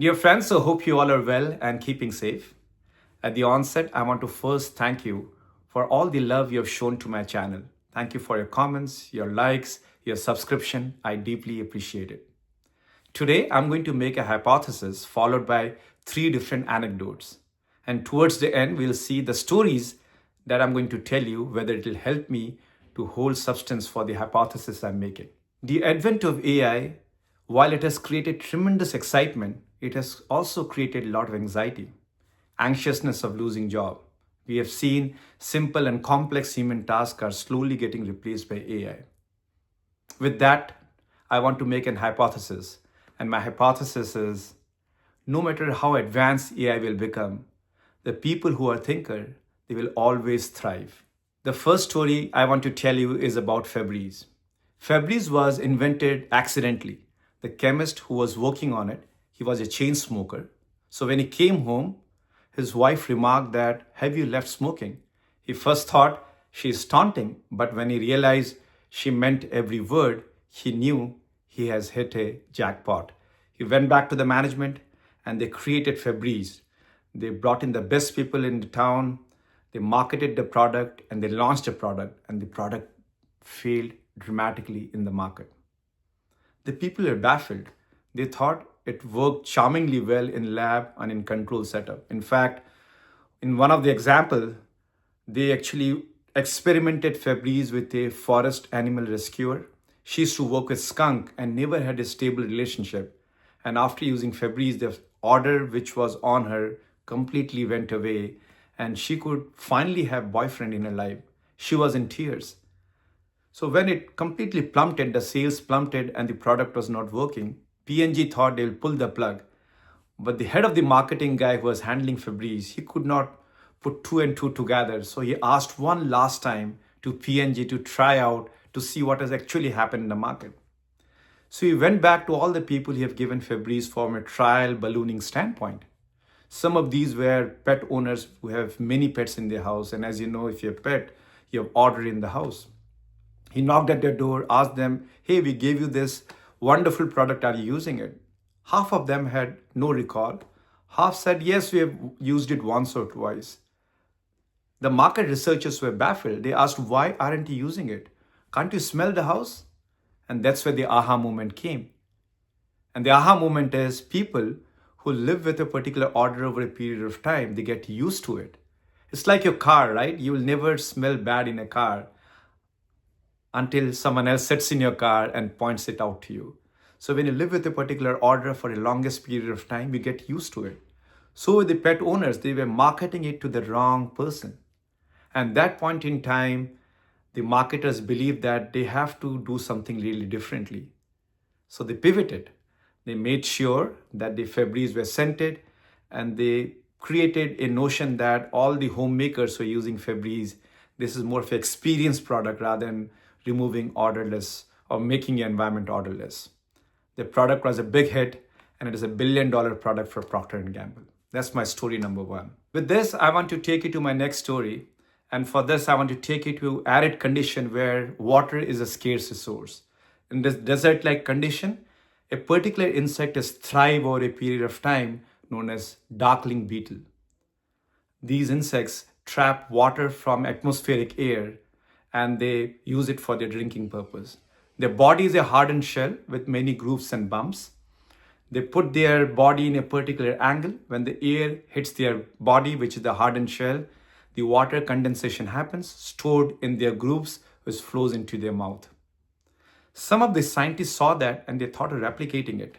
Dear friends, I hope you all are well and keeping safe. At the onset, I want to first thank you for all the love you have shown to my channel. Thank you for your comments, your likes, your subscription. I deeply appreciate it. Today, I'm going to make a hypothesis followed by three different anecdotes. And towards the end, we'll see the stories that I'm going to tell you, whether it will help me to hold substance for the hypothesis I'm making. The advent of AI, while it has created tremendous excitement, it has also created a lot of anxiety, anxiousness of losing job. We have seen simple and complex human tasks are slowly getting replaced by AI. With that, I want to make an hypothesis. And my hypothesis is no matter how advanced AI will become, the people who are thinker, they will always thrive. The first story I want to tell you is about Febreze. Febreze was invented accidentally. The chemist who was working on it, he was a chain smoker. So when he came home, his wife remarked that, "Have you left smoking?" He first thought she is taunting, but when he realized she meant every word, he knew he has hit a jackpot. He went back to the management and they created Febreze. They brought in the best people in the town, they marketed the product and they launched the product, and the product failed dramatically in the market. The people were baffled. They thought it worked charmingly well in lab and in control setup. In fact, in one of the example, they actually experimented Febreze with a forest animal rescuer. She used to work with skunk and never had a stable relationship. And after using Febreze, the order which was on her completely went away and she could finally have boyfriend in her life. She was in tears. So when it completely plummeted, the sales plummeted and the product was not working, P&G thought they will pull the plug. But the head of the marketing guy who was handling Febreze, he could not put two and two together. So he asked one last time to P&G to try out to see what has actually happened in the market. So he went back to all the people he have given Febreze from a trial ballooning standpoint. Some of these were pet owners who have many pets in their house. And as you know, if you have a pet, you have ordered in the house. He knocked at their door, asked them, "Hey, we gave you this wonderful product. Are you using it?" Half of them had no recall. Half said, "Yes, we have used it once or twice." The market researchers were baffled. They asked, "Why aren't you using it? Can't you smell the house?" And that's where the aha moment came. And the aha moment is people who live with a particular order over a period of time, they get used to it. It's like your car, right? You will never smell bad in a car until someone else sits in your car and points it out to you. So when you live with a particular order for a longest period of time, you get used to it. So with the pet owners, they were marketing it to the wrong person. And that point in time, the marketers believed that they have to do something really differently. So they pivoted. They made sure that the Febreze were scented and they created a notion that all the homemakers who are using Febreze, this is more of an experienced product rather than removing odorless or making your environment odorless. The product was a big hit and it is $1 billion product for Procter & Gamble. That's my story number one. With this, I want to take you to my next story. And for this, I want to take you to arid condition where water is a scarce resource. In this desert-like condition, a particular insect is thrive over a period of time known as Darkling Beetle. These insects trap water from atmospheric air and they use it for their drinking purpose. Their body is a hardened shell with many grooves and bumps. They put their body in a particular angle. When the air hits their body, which is the hardened shell, the water condensation happens, stored in their grooves, which flows into their mouth. Some of the scientists saw that and they thought of replicating it.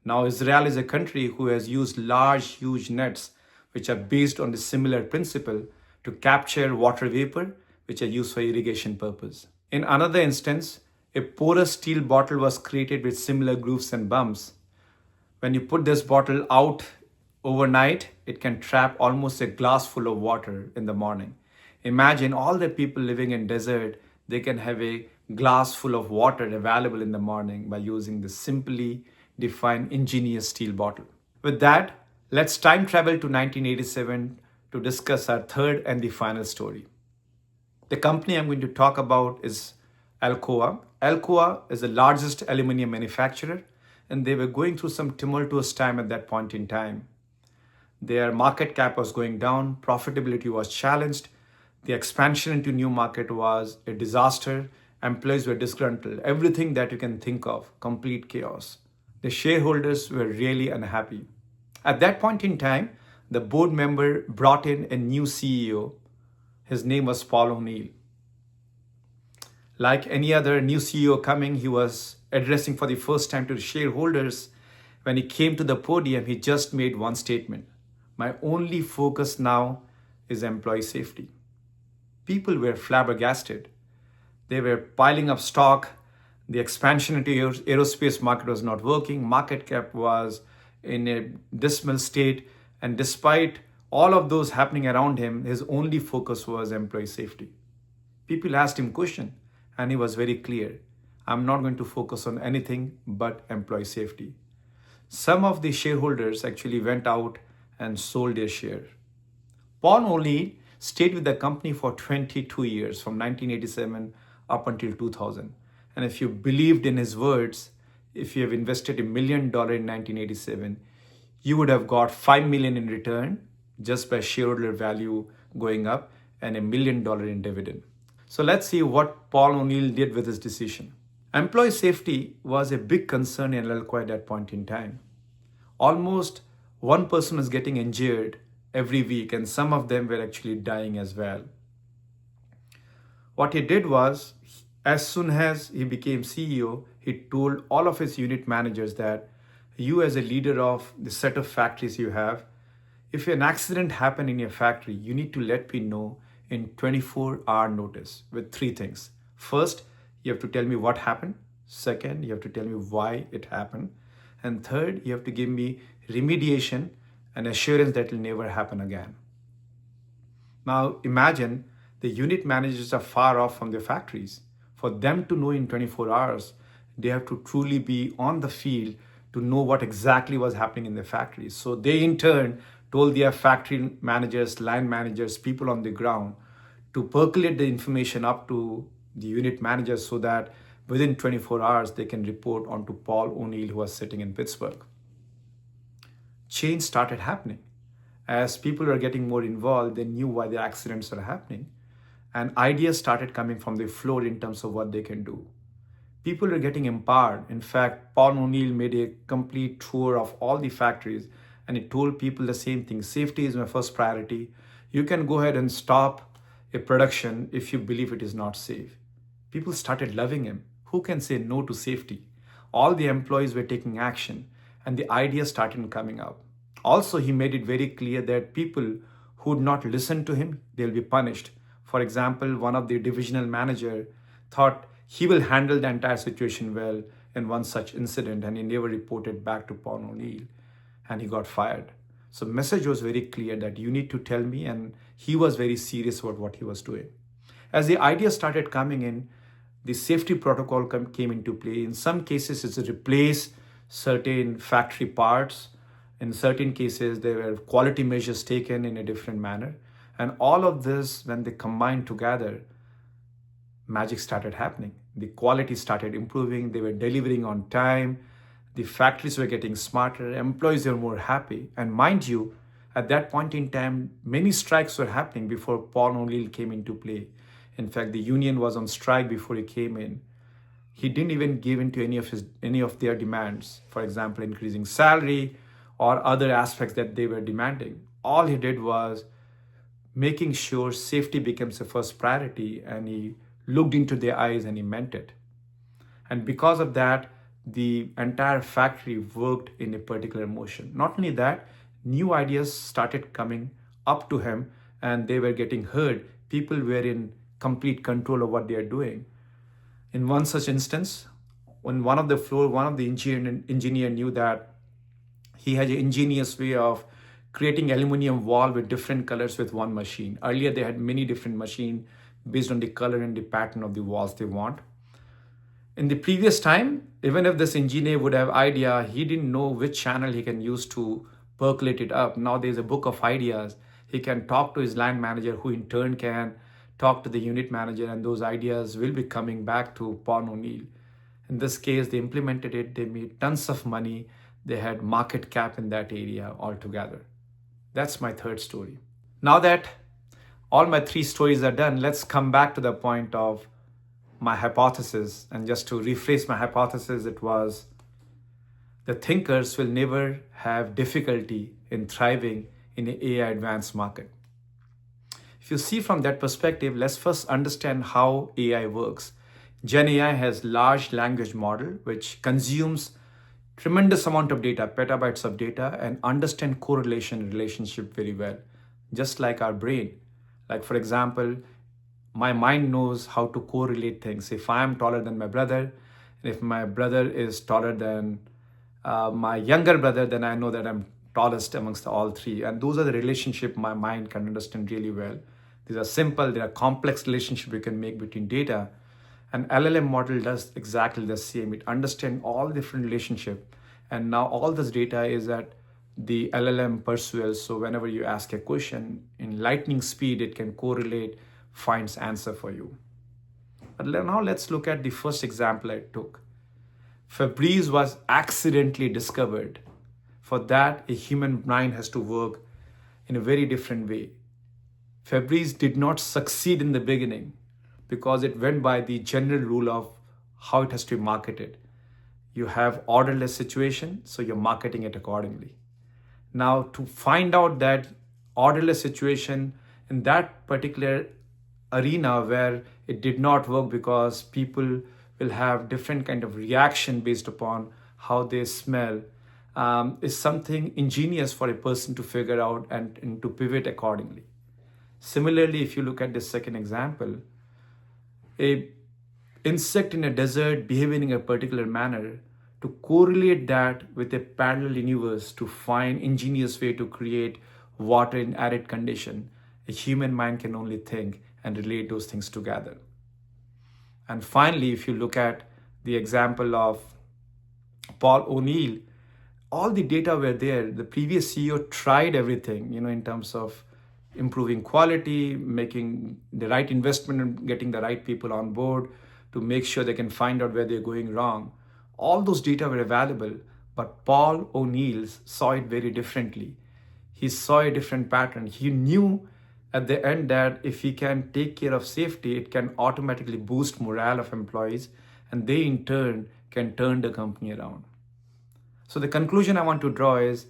Now, Israel is a country who has used large, huge nets, which are based on the similar principle to capture water vapor, which are used for irrigation purpose. In another instance, a porous steel bottle was created with similar grooves and bumps. When you put this bottle out overnight, it can trap almost a glass full of water in the morning. Imagine all the people living in desert, they can have a glass full of water available in the morning by using this simply defined ingenious steel bottle. With that, let's time travel to 1987 to discuss our third and the final story. The company I'm going to talk about is Alcoa. Alcoa is the largest aluminum manufacturer. and they were going through some tumultuous time at that point in time. Their market cap was going down, profitability was challenged, the expansion into new market was a disaster, employees were disgruntled, everything that you can think of, complete chaos. The shareholders were really unhappy. At that point in time, the board member brought in a new CEO. His name was Paul O'Neill. Like any other new CEO coming, he was addressing for the first time to the shareholders. When he came to the podium, he just made one statement: my only focus now is employee safety. People were flabbergasted. They were piling up stock. The expansion into aerospace market was not working. Market cap was in a dismal state. And despite all of those happening around him, his only focus was employee safety. People asked him question, and he was very clear. I'm not going to focus on anything but employee safety. Some of the shareholders actually went out and sold their share. Paul O'Neill stayed with the company for 22 years, from 1987 up until 2000. And if you believed in his words, if you have invested $1 million in 1987, you would have got $5 million in return just by shareholder value going up and $1 million in dividend. So let's see what Paul O'Neill did with his decision. Employee safety was a big concern in Alcoa at that point in time. Almost one person was getting injured every week, and some of them were actually dying as well. What he did was, as soon as he became CEO, he told all of his unit managers that you, as a leader of the set of factories you have, if an accident happened in your factory, you need to let me know in 24-hour notice with three things. First, you have to tell me what happened. Second, you have to tell me why it happened. And third, you have to give me remediation and assurance that it will never happen again. Now imagine the unit managers are far off from their factories. For them to know in 24 hours, they have to truly be on the field to know what exactly was happening in the factories. So they in turn told their factory managers, line managers, people on the ground to percolate the information up to the unit managers so that within 24 hours they can report onto Paul O'Neill, who was sitting in Pittsburgh. Change started happening. As people were getting more involved, they knew why the accidents were happening. And ideas started coming from the floor in terms of what they can do. People were getting empowered. In fact, Paul O'Neill made a complete tour of all the factories, and he told people the same thing: safety is my first priority. You can go ahead and stop a production if you believe it is not safe. People started loving him. Who can say no to safety? All the employees were taking action, and the ideas started coming up. Also, he made it very clear that people who would not listen to him, they'll be punished. For example, one of the divisional manager thought he will handle the entire situation well in one such incident, and he never reported back to Paul O'Neill, and he got fired. So message was very clear that you need to tell me, and he was very serious about what he was doing. As the ideas started coming in, the safety protocol came into play. In some cases, it's to replace certain factory parts. In certain cases, there were quality measures taken in a different manner. And all of this, when they combined together, magic started happening. The quality started improving. They were delivering on time. The factories were getting smarter. Employees were more happy. And mind you, at that point in time, many strikes were happening before Paul O'Neill came into play. In fact, the union was on strike before he came in. He didn't even give in to any of their demands. For example, increasing salary or other aspects that they were demanding. All he did was making sure safety becomes the first priority, and he looked into their eyes and he meant it. And because of that, the entire factory worked in a particular motion. Not only that, new ideas started coming up to him and they were getting heard. People were in complete control of what they are doing. In one such instance, on one of the floor, one of the engineer knew that he had an ingenious way of creating aluminum wall with different colors with one machine. Earlier, they had many different machines based on the color and the pattern of the walls they want. In the previous time, even if this engineer would have idea, he didn't know which channel he can use to percolate it up. Now there's a book of ideas. He can talk to his line manager, who in turn can talk to the unit manager, and those ideas will be coming back to Paul O'Neill. In this case, they implemented it, they made tons of money, they had market cap in that area altogether. That's my third story. Now that all my three stories are done, let's come back to the point of my hypothesis. And just to rephrase my hypothesis, it was the thinkers will never have difficulty in thriving in the AI advanced market. If you see from that perspective, let's first understand how AI works. Gen AI has large language model which consumes tremendous amount of data, petabytes of data, and understand correlation relationship very well, just like our brain. Like for example, my mind knows how to correlate things. If I am taller than my brother, and if my brother is taller than my younger brother, then I know that I'm tallest amongst all three. And those are the relationship my mind can understand really well. These are simple, they are complex relationship you can make between data. An LLM model does exactly the same. It understands all different relationship. And now all this data is at the LLM pursues. So whenever you ask a question in lightning speed, it can correlate, finds answer for you. But now let's look at the first example I took. Febreze was accidentally discovered. For that, a human brain has to work in a very different way. Febreze did not succeed in the beginning because it went by the general rule of how it has to be marketed. You have orderless situation, so you're marketing it accordingly. Now, to find out that orderless situation in that particular arena where it did not work because people will have different kind of reaction based upon how they smell, is something ingenious for a person to figure out and to pivot accordingly. Similarly, if you look at this second example, a insect in a desert behaving in a particular manner, to correlate that with a parallel universe to find ingenious way to create water in arid condition, a human mind can only think and relate those things together. And finally, if you look at the example of Paul O'Neill, all the data were there. The previous CEO tried everything, in terms of improving quality, making the right investment and getting the right people on board to make sure they can find out where they're going wrong. All those data were available, but Paul O'Neill saw it very differently. He saw a different pattern. He knew at the end that if he can take care of safety, it can automatically boost morale of employees, and they in turn can turn the company around. So the conclusion I want to draw is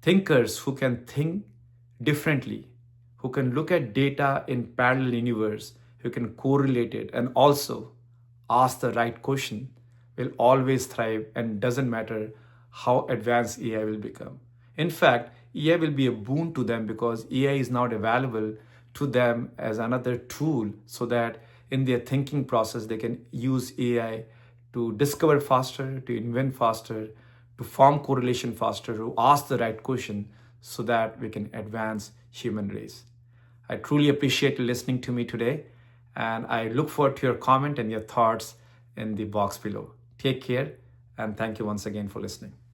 thinkers who can think differently, who can look at data in parallel universe, who can correlate it and also ask the right question will always thrive, and doesn't matter how advanced AI will become. In fact, AI will be a boon to them because AI is now available to them as another tool so that in their thinking process, they can use AI to discover faster, to invent faster, to form correlation faster, to ask the right question so that we can advance human race. I truly appreciate you listening to me today, and I look forward to your comment and your thoughts in the box below. Take care, and thank you once again for listening.